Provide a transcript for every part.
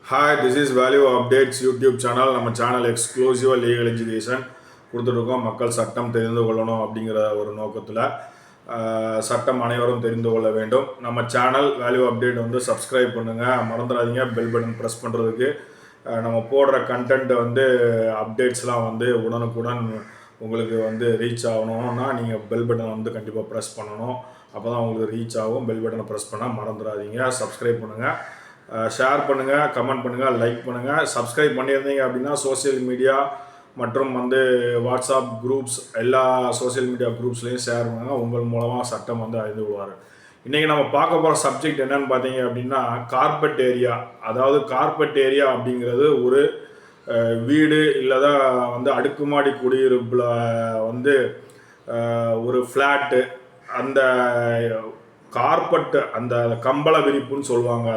Hi, this is Value Updates YouTube channel. நம்ம channel எக்ஸ்க்ளூசிவாக legal education கொடுத்துட்ருக்கோம். மக்கள் சட்டம் தெரிந்து கொள்ளணும் அப்படிங்கிற ஒரு நோக்கத்தில் சட்டம் அனைவரும் தெரிந்து கொள்ள வேண்டும். நம்ம சேனல் வேல்யூ அப்டேட் வந்து சப்ஸ்கிரைப் பண்ணுங்கள், மறந்துடாதீங்க. பெல் பட்டன் ப்ரெஸ் பண்ணுறதுக்கு நம்ம போடுற கண்டென்ட் வந்து அப்டேட்ஸ்லாம் வந்து உடனுக்குடன் உங்களுக்கு வந்து ரீச் ஆகணும்னா நீங்கள் பெல் பட்டன் வந்து கண்டிப்பாக ப்ரெஸ் பண்ணணும். அப்போ தான் உங்களுக்கு ரீச் ஆகும். பெல் பட்டனை ப்ரெஸ் பண்ணால் மறந்துடாதீங்க. சப்ஸ்கிரைப் பண்ணுங்கள், ஷேர் பண்ணுங்கள், கமெண்ட் பண்ணுங்கள், லைக் பண்ணுங்கள். சப்ஸ்கிரைப் பண்ணியிருந்தீங்க அப்படின்னா சோசியல் மீடியா மற்றும் வந்து வாட்ஸ்அப் குரூப்ஸ் எல்லா சோசியல் மீடியா குரூப்ஸ்லேயும் ஷேர் பண்ணுங்கள். உங்கள் மூலமாக சட்டம் வந்து அறிந்து கொள்வார். இன்றைக்கி நம்ம பார்க்க போகிற சப்ஜெக்ட் என்னென்னு பார்த்தீங்க அப்படின்னா கார்பெட் ஏரியா. அதாவது கார்பெட் ஏரியா அப்படிங்கிறது ஒரு வீடு இல்லைதான் வந்து அடுக்குமாடி குடியிருப்பில் வந்து ஒரு ஃப்ளாட்டு, அந்த கார்பெட்டு அந்த கம்பள விரிப்புன்னு சொல்லுவாங்க.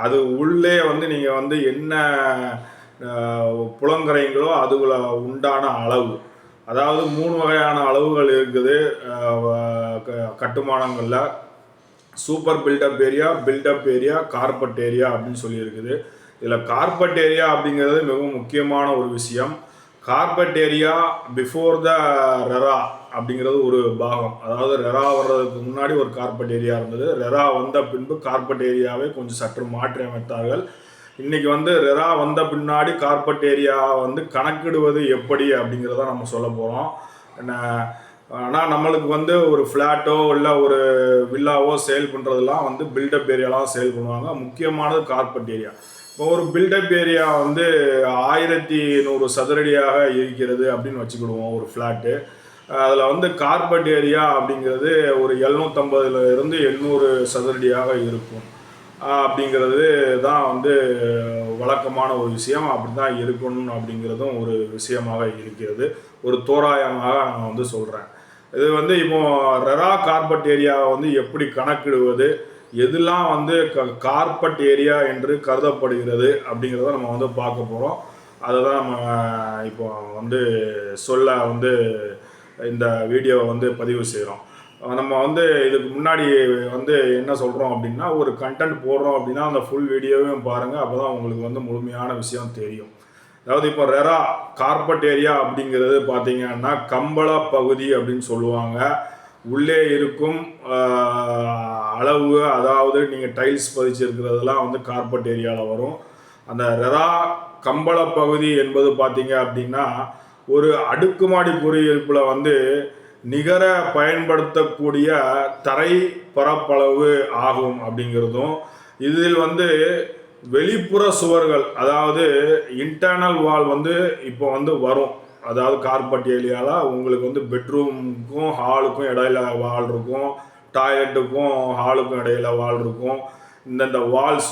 அது உள்ளே வந்து நீங்கள் வந்து என்ன புலங்கரைங்களோ அதுக்குள்ள உண்டான அளவு, அதாவது 3 வகையான அளவுகள் இருக்குது கட்டுமானங்களில். Super built up area, built up area, carpet area அப்படின்னு சொல்லியிருக்குது. இதில் கார்பெட் ஏரியா அப்படிங்கிறது மிகவும் முக்கியமான ஒரு விஷயம். Carpet area before the RERA அப்படிங்கிறது ஒரு பாகம். அதாவது ரெரா வர்றதுக்கு முன்னாடி ஒரு கார்பெட் ஏரியா இருந்தது. ரெரா வந்த பின்பு கார்பெட் ஏரியாவை கொஞ்சம் சற்று மாற்றி அமைத்தார்கள். இன்றைக்கி வந்து ரெரா வந்த பின்னாடி கார்பெட் ஏரியா வந்து கணக்கிடுவது எப்படி அப்படிங்கிறத நம்ம சொல்ல போகிறோம். ஆனால் நம்மளுக்கு வந்து ஒரு ஃப்ளாட்டோ இல்லை ஒரு வில்லாவோ சேல் பண்ணுறதுலாம் வந்து பில்டப் ஏரியாலாம் சேல் பண்ணுவாங்க. முக்கியமானது கார்பெட் ஏரியா. இப்போ ஒரு பில்டப் ஏரியா வந்து 1100 சதுரடியாக இருக்கிறது அப்படின்னு வச்சுக்கிடுவோம் ஒரு ஃப்ளாட்டு. அதில் வந்து கார்பெட் ஏரியா அப்படிங்கிறது ஒரு 750 800 சதுரடியாக இருக்கும். அப்படிங்கிறது தான் வந்து வழக்கமான ஒரு விஷயம். அப்படி தான் இருக்கணும் அப்படிங்கிறதும் ஒரு விஷயமாக இருக்கிறது. ஒரு தோராயமாக நான் வந்து சொல்கிறேன். இது வந்து இப்போ ரெரா கார்பெட் ஏரியாவை வந்து எப்படி கணக்கிடுவது, எதெல்லாம் வந்து கார்பெட் ஏரியா என்று கருதப்படுகிறது அப்படிங்கிறத நம்ம வந்து பார்க்க போகிறோம். அதை தான் நம்ம இப்போ வந்து சொல்ல வந்து இந்த வீடியோவை வந்து பதிவு செய்கிறோம். நம்ம வந்து இதுக்கு முன்னாடி வந்து என்ன சொல்கிறோம் அப்படின்னா, ஒரு கண்டென்ட் போடுறோம் அப்படின்னா அந்த ஃபுல் வீடியோவையும் பாருங்கள். அப்போ தான் உங்களுக்கு வந்து முழுமையான விஷயம் தெரியும். அதாவது இப்போ ரெரா கார்பெட் ஏரியா அப்படிங்கிறது பார்த்தீங்கன்னா கம்பள பகுதி அப்படின்னு சொல்லுவாங்க. உள்ளே இருக்கும் அளவு, அதாவது நீங்கள் டைல்ஸ் பதிச்சிருக்கிறதுலாம் வந்து கார்பெட் ஏரியாவில் வரும். அந்த ரெரா கம்பள பகுதி என்பது பார்த்தீங்க அப்படின்னா ஒரு அடுக்குமாடி குடியிருப்பில் வந்து நிகர பயன்படுத்தக்கூடிய தரை பரப்பளவு ஆகும் அப்படிங்கிறதும், இதில் வந்து வெளிப்புற சுவர்கள், அதாவது இன்டர்னல் வால் வந்து இப்போ வந்து வரும். அதாவது கார்பெட் ஏரியாவில் உங்களுக்கு வந்து பெட்ரூமுக்கும் ஹாலுக்கும் இடையில வால் இருக்கும், டாய்லெட்டுக்கும் ஹாலுக்கும் இடையில வால் இருக்கும். இந்தந்த வால்ஸ்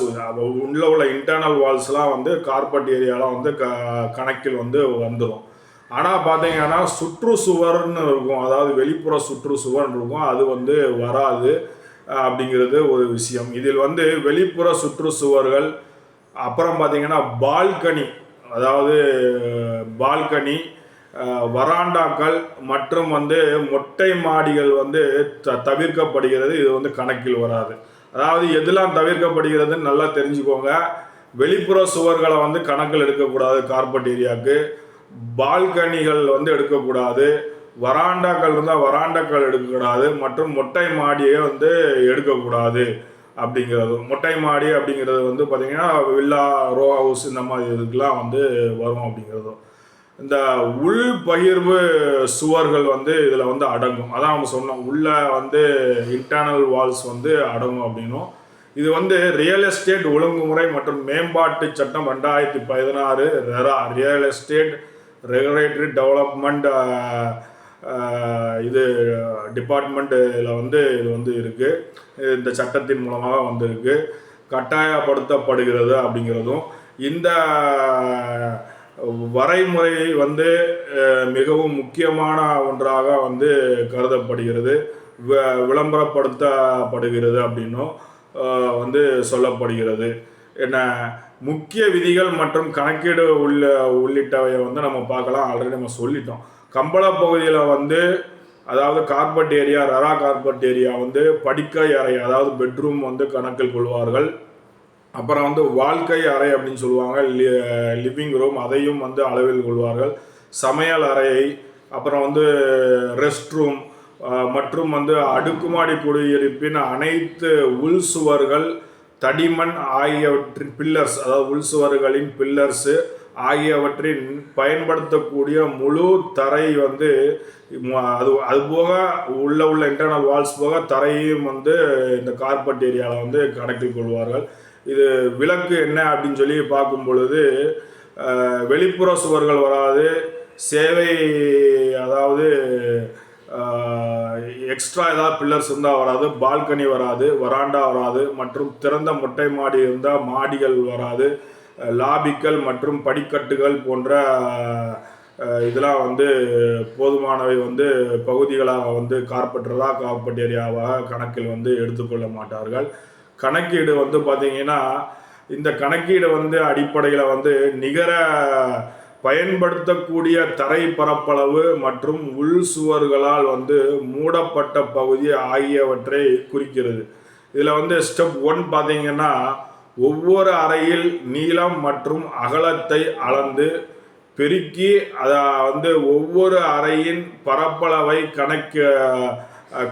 உள்ள இன்டர்னல் வால்ஸ்லாம் வந்து கார்பெட் ஏரியாவில் வந்து கணக்கில் வந்து வந்துடும். ஆனால் பார்த்தீங்கன்னா சுற்றுச்சுவர்னு இருக்கும், அதாவது வெளிப்புற சுற்றுச்சுவர்னு இருக்கும், அது வந்து வராது அப்படிங்கிறது ஒரு விஷயம். இதில் வந்து வெளிப்புற சுற்றுச்சுவர்கள், அப்புறம் பார்த்தீங்கன்னா பால்கனி, அதாவது பால்கனி, வராண்டாக்கள் மற்றும் வந்து மொட்டை மாடிகள் வந்து தவிர்க்கப்படுகிறது. இது வந்து கணக்கில் வராது. அதாவது எதெல்லாம் தவிர்க்கப்படுகிறதுன்னு நல்லா தெரிஞ்சுக்கோங்க. வெளிப்புற சுவர்களை வந்து கணக்கில் எடுக்கக்கூடாது கார்பெட் ஏரியாவுக்கு. பால்கனிகள் வந்து எடுக்கக்கூடாது. வராண்டாக்கள் இருந்தால் வராண்டாக்கள் எடுக்கக்கூடாது. மற்றும் மொட்டை மாடியை வந்து எடுக்கக்கூடாது அப்படிங்கிறது. மொட்டை மாடி அப்படிங்கிறது வந்து பார்த்திங்கன்னா வில்லா, ரோ ஹவுஸ் இந்த மாதிரி இதுக்கெலாம் வந்து வரும் அப்படிங்கிறதும். இந்த உள் பகிர்வு சுவர்கள் வந்து இதில் வந்து அடங்கும். அதான் நம்ம சொன்னோம், உள்ள வந்து இன்டர்னல் வால்ஸ் வந்து அடங்கும் அப்படின்னும். இது வந்து ரியல் எஸ்டேட் ஒழுங்குமுறை மற்றும் மேம்பாட்டு சட்டம் 2016 RERA real estate regulatory development இது டிபார்ட்மெண்ட்டில் வந்து இது வந்து இருக்குது. இந்த சட்டத்தின் மூலமாக வந்திருக்கு, கட்டாயப்படுத்தப்படுகிறது அப்படிங்கிறதும். இந்த வரைமுறை வந்து மிகவும் முக்கியமான ஒன்றாக வந்து கருதப்படுகிறது, விளம்பரப்படுத்தப்படுகிறது அப்படின்னும் வந்து சொல்லப்படுகிறது. என்ன முக்கிய விதிகள் மற்றும் கணக்கீடு உள்ளிட்டவையை வந்து நம்ம பார்க்கலாம். ஆல்ரெடி நம்ம சொல்லிட்டோம். கம்பள பகுதியில் வந்து, அதாவது carpet area, RERA carpet area வந்து படுக்கை அறை, அதாவது பெட்ரூம் வந்து கணக்கில் கொள்வார்கள். அப்புறம் வந்து வாழ்க்கை அறை அப்படின்னு சொல்லுவாங்க, லிவிங் ரூம், அதையும் வந்து அளவில் கொள்வார்கள். சமையல் அறை, அப்புறம் வந்து ரெஸ்ட் ரூம் மற்றும் வந்து அடுக்குமாடி குடியிருப்பின் அனைத்து உள் சுவர்கள், தடிமண் ஆகியவற்றின் பில்லர்ஸ், அதாவது உள் சுவர்களின் பில்லர்ஸு ஆகியவற்றின் பயன்படுத்தக்கூடிய முழு தரை வந்து அது போக உள்ள இன்டர்னல் வால்ஸ் போக தரையும் வந்து இந்த கார்பெட் ஏரியாவில் வந்து கணக்கில் கொள்வார்கள். இது விலக்கு என்ன அப்படின்னு சொல்லி பார்க்கும் பொழுது வெளிப்புற சுவர்கள் வராது, சேவை அதாவது எக்ஸ்ட்ரா ஏதாவது பில்லர்ஸ் இருந்தால் வராது, பால்கனி வராது, வராண்டா வராது, மற்றும் திறந்த மொட்டை மாடி இருந்தால் மாடிகள் வராது, லாபிக்கள் மற்றும் படிக்கட்டுகள் போன்ற இதெல்லாம் வந்து போதுமானவை வந்து பகுதிகளாக வந்து கார்பெட் ஏரியாவாக கணக்கில் வந்து எடுத்துக்கொள்ள மாட்டார்கள். கணக்கீடு வந்து பார்த்தீங்கன்னா, இந்த கணக்கீடு வந்து அடிப்படையில் வந்து நிகர பயன்படுத்தக்கூடிய தரை பரப்பளவு மற்றும் உள் சுவர்களால் வந்து மூடப்பட்ட பகுதி ஆகியவற்றை குறிக்கிறது. இதில் வந்து ஸ்டெப் 1 பார்த்தீங்கன்னா, ஒவ்வொரு அறையில் நீளம் மற்றும் அகலத்தை அளந்து பெருக்கி அதை வந்து ஒவ்வொரு அறையின் பரப்பளவை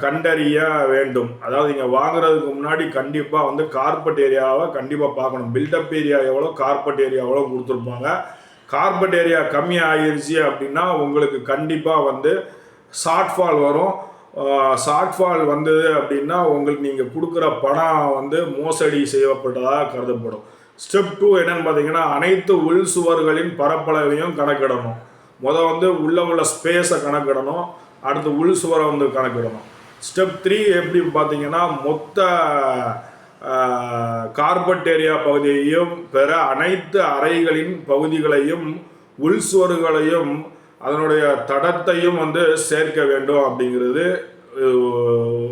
கண்டறிய வேண்டும். அதாவது நீங்கள் வாங்குறதுக்கு முன்னாடி கண்டிப்பாக வந்து கார்பெட் ஏரியாவை கண்டிப்பாக பார்க்கணும். பில்டப் ஏரியா எவ்வளோ, கார்பெட் ஏரியா எவ்வளோ கொடுத்துருப்பாங்க. கார்பெட் ஏரியா கம்மி ஆகிருச்சு அப்படின்னா உங்களுக்கு கண்டிப்பாக வந்து ஷார்ட்ஃபால் வரும். ஷார்ட்ஃபால் வந்தது அப்படின்னா உங்களுக்கு நீங்கள் கொடுக்குற பணம் வந்து மோசடி செய்யப்பட்டதாக கருதப்படும். ஸ்டெப் 2 என்னன்னு பார்த்தீங்கன்னா, அனைத்து உள் சுவர்களின் பரப்பளவையும் கணக்கிடணும். வந்து உள்ள ஸ்பேஸை கணக்கிடணும், அடுத்து உள் சுவரை வந்து கணக்கிடணும். ஸ்டெப் 3 எப்படி பார்த்தீங்கன்னா, மொத்த கார்பெட் ஏரியா பகுதியையும் பெற அனைத்து அறைகளின் பகுதிகளையும் உள் சுவர்களையும் அதனுடைய தடத்தையும் வந்து சேர்க்க வேண்டும் அப்படிங்கிறது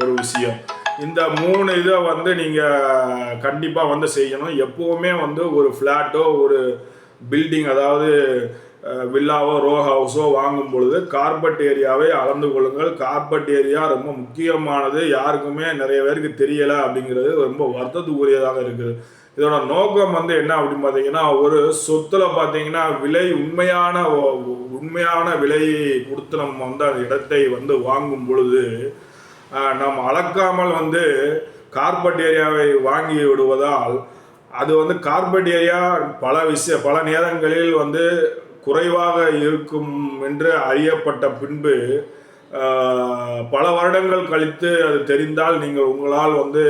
ஒரு விஷயம். இந்த 3 இதை வந்து நீங்கள் கண்டிப்பாக வந்து செய்யணும். எப்போவுமே வந்து ஒரு ஃப்ளாட்டோ ஒரு பில்டிங், அதாவது வில்லாவோ ரோ ஹவுஸோ வாங்கும் பொழுது கார்பெட் ஏரியாவை அளந்து கொள்ளுங்கள். கார்பெட் ஏரியா ரொம்ப முக்கியமானது. யாருக்குமே நிறைய பேருக்கு தெரியலை அப்படிங்கிறது ரொம்ப வருத்தத்துக்குரியதாக இருக்குது. இதோட நோக்கம் வந்து என்ன அப்படின்னு பார்த்தீங்கன்னா, ஒரு சொத்துல பார்த்தீங்கன்னா உண்மையான விலையை கொடுத்து நம்ம வந்து அந்த இடத்தை வந்து வாங்கும் பொழுது நாம் அளக்காமல் வந்து கார்பெட் ஏரியாவை வாங்கி விடுவதால் அது வந்து கார்பெட் ஏரியா பல நேரங்களில் வந்து குறைவாக இருக்கும் என்று அறியப்பட்ட பின்பு பல வருடங்கள் கழித்து அது தெரிந்தால் உங்களால் வந்து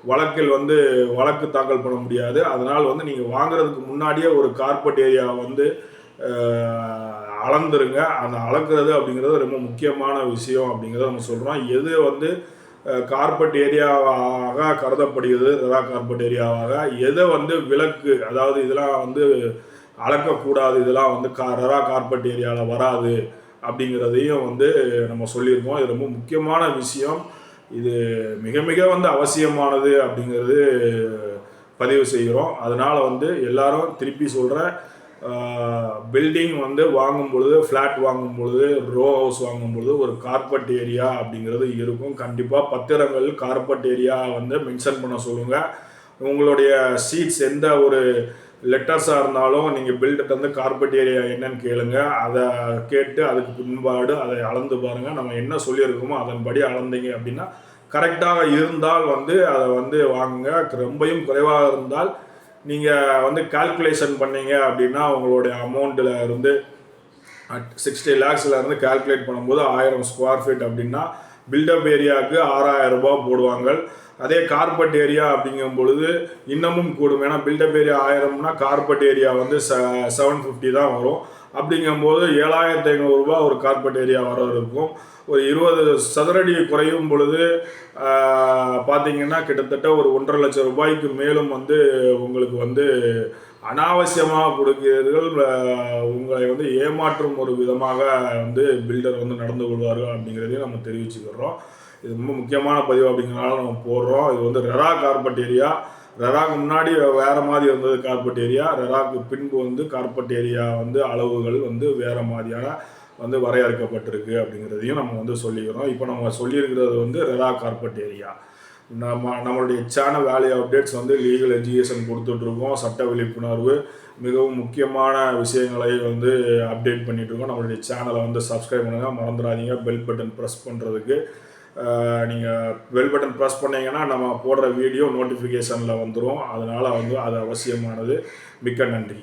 வழக்கு தாக்கல் பண்ண முடியாது. அதனால் வந்து நீங்கள் வாங்குறதுக்கு முன்னாடியே ஒரு கார்பெட் ஏரியா வந்து அளந்துருங்க. அந்த அளக்குறது அப்படிங்கிறது ரொம்ப முக்கியமான விஷயம் அப்படிங்கிறத நம்ம சொல்கிறோம். எது வந்து கார்பெட் ஏரியாவாக கருதப்படுகிறது, ரெரா கார்பெட் ஏரியாவாக, எதை வந்து விலக்கு, அதாவது இதெல்லாம் வந்து அளக்கக்கூடாது, இதெல்லாம் வந்து ரெரா கார்பெட் ஏரியாவில் வராது அப்படிங்கிறதையும் வந்து நம்ம சொல்லியிருக்கோம். இது ரொம்ப முக்கியமான விஷயம். இது மிக மிக வந்து அவசியமானது அப்படிங்கிறது பதிவு செய்கிறோம். அதனால் வந்து எல்லாரும் திருப்பி சொல்கிறேன், பில்டிங் வந்து வாங்கும் பொழுது, ஃப்ளாட் வாங்கும் பொழுது, ரோ ஹவுஸ் வாங்கும் பொழுது ஒரு கார்பெட் ஏரியா அப்படிங்கிறது இருக்கும். கண்டிப்பாக பத்திரங்கள் கார்பெட் ஏரியா வந்து மென்ஷன் பண்ண சொல்லுங்கள். உங்களுடைய சீட்ஸ் எந்த ஒரு லெட்டர்ஸாக இருந்தாலும் நீங்கள் பில்டர்கிட்ட வந்து கார்பெட் ஏரியா என்னன்னு கேளுங்க. அதை கேட்டு அதுக்கு பின்பாடு அதை அளந்து பாருங்கள். நம்ம என்ன சொல்லியிருக்கோமோ அதன்படி அளந்தீங்க அப்படின்னா கரெக்டாக இருந்தால் வந்து அதை வந்து வாங்குங்க. ரொம்பவும் குறைவாக இருந்தால் நீங்கள் வந்து கால்குலேஷன் பண்ணீங்க அப்படின்னா உங்களுடைய அமௌண்ட்டில் இருந்து 60 lakhsல இருந்து கால்குலேட் பண்ணும்போது 1000 ஸ்கொயர் ஃபீட் அப்படின்னா பில்டப் ஏரியாவுக்கு 6000 ரூபாய் போடுவாங்க. அதே கார்பெட் ஏரியா அப்படிங்கும் பொழுது இன்னமும் கூடும். ஏன்னா பில்டப் ஏரியா 1000னா கார்பெட் ஏரியா வந்து 750 தான் வரும். அப்படிங்கும்போது 7500 ரூபாய் ஒரு கார்பெட் ஏரியா வர இருக்கும். ஒரு 20 சதுரடி குறையும் பொழுது பார்த்தீங்கன்னா கிட்டத்தட்ட ஒரு 1.5 லட்சம் ரூபாய்க்கு மேலும் வந்து உங்களுக்கு வந்து அனாவசியமாக கொடுக்கிறீர்கள். உங்களை வந்து ஏமாற்றும் ஒரு விதமாக வந்து பில்டர் வந்து நடந்து கொள்வார்கள் அப்படிங்கிறதையும் நம்ம தெரிவிச்சுக்கிறோம். இது ரொம்ப முக்கியமான பதிவு அப்படிங்கிறனால நம்ம போடுறோம். இது வந்து ரெரா கார்பெட் ஏரியா. ரெராக்கு முன்னாடி வேறு மாதிரி இருந்தது கார்பெட் ஏரியா. ரெராக்கு பின்பு வந்து கார்பெட் ஏரியா வந்து அளவுகள் வந்து வேறு மாதிரியான வந்து வரையறுக்கப்பட்டிருக்கு அப்படிங்கிறதையும் நம்ம வந்து சொல்லிக்கிறோம். இப்போ நம்ம சொல்லியிருக்கிறது வந்து ரெரா கார்பெட் ஏரியா. நம்மளுடைய சேனல் வேல்யூ அப்டேட்ஸ் வந்து லீகல் எஜுகேஷன் கொடுத்துட்ருக்கோம், சட்ட விழிப்புணர்வு, மிகவும் முக்கியமான விஷயங்களை வந்து அப்டேட் பண்ணிகிட்ருக்கோம். நம்மளுடைய சேனலை வந்து சப்ஸ்கிரைப் பண்ணுங்கள், மறந்துடாதீங்க பெல் பட்டன் ப்ரெஸ் பண்ணுறதுக்கு. நீங்கள் பெல் பட்டன் ப்ரெஸ் பண்ணிங்கன்னா நம்ம போடுற வீடியோ நோட்டிஃபிகேஷனில் வந்துடும். அதனால் வந்து அது அவசியமானது. மிக்க நன்றி.